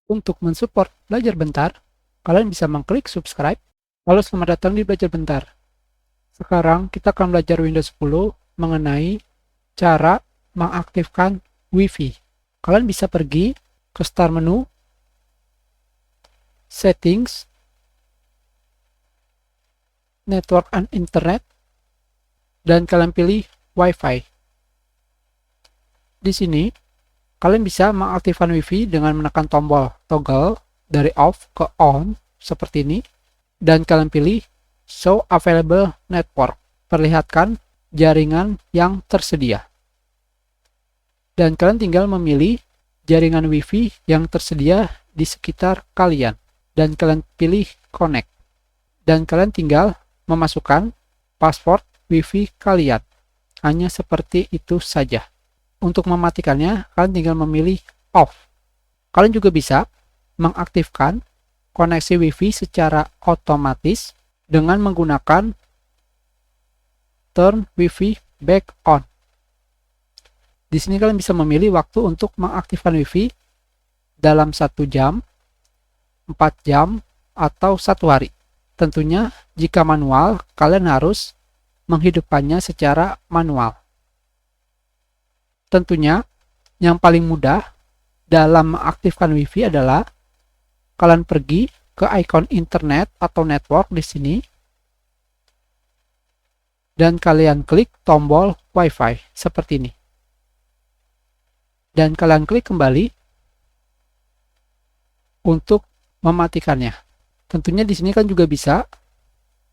Untuk mensupport Belajar Bentar, kalian bisa mengklik subscribe. Halo, selamat datang di Belajar Bentar. Sekarang kita akan belajar Windows 10 mengenai cara mengaktifkan Wi-Fi. Kalian bisa pergi ke Start menu, Settings, Network and Internet, dan kalian pilih Wi-Fi. Di sini, kalian bisa mengaktifkan Wi-Fi dengan menekan tombol toggle dari off ke on seperti ini, dan kalian pilih Show Available Network, perlihatkan jaringan yang tersedia. Dan kalian tinggal memilih jaringan Wi-Fi yang tersedia di sekitar kalian, dan kalian pilih Connect. Dan kalian tinggal memasukkan password Wi-Fi kalian. Hanya seperti itu saja. Untuk mematikannya, kalian tinggal memilih off. Kalian juga bisa mengaktifkan koneksi Wi-Fi secara otomatis dengan menggunakan Turn Wi-Fi Back On. Di sini kalian bisa memilih waktu untuk mengaktifkan Wi-Fi dalam 1 jam, 4 jam, atau 1 hari. Tentunya, jika manual, kalian harus menghidupkannya secara manual. Tentunya, yang paling mudah dalam mengaktifkan Wi-Fi adalah kalian pergi ke ikon internet atau network di sini, dan kalian klik tombol Wi-Fi seperti ini. Dan kalian klik kembali untuk mematikannya. Tentunya di sini kan juga bisa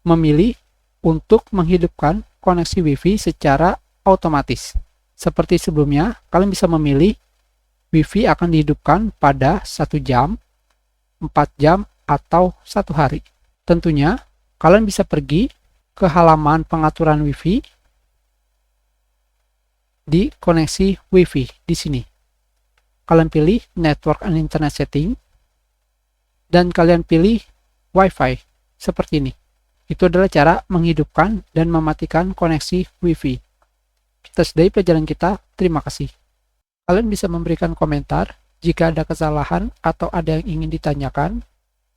memilih untuk menghidupkan koneksi Wi-Fi secara otomatis. Seperti sebelumnya, kalian bisa memilih Wi-Fi akan dihidupkan pada 1 jam, 4 jam, atau 1 hari. Tentunya, kalian bisa pergi ke halaman pengaturan Wi-Fi di koneksi Wi-Fi di sini. Kalian pilih Network and Internet Setting, dan kalian pilih Wi-Fi seperti ini. Itu adalah cara menghidupkan dan mematikan koneksi Wi-Fi. Kita sudahi pelajaran kita. Terima kasih. Kalian bisa memberikan komentar jika ada kesalahan atau ada yang ingin ditanyakan.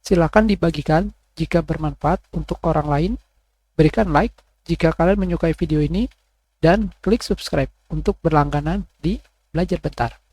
Silakan dibagikan jika bermanfaat untuk orang lain. Berikan like jika kalian menyukai video ini, dan klik subscribe untuk berlangganan di Belajar Bentar.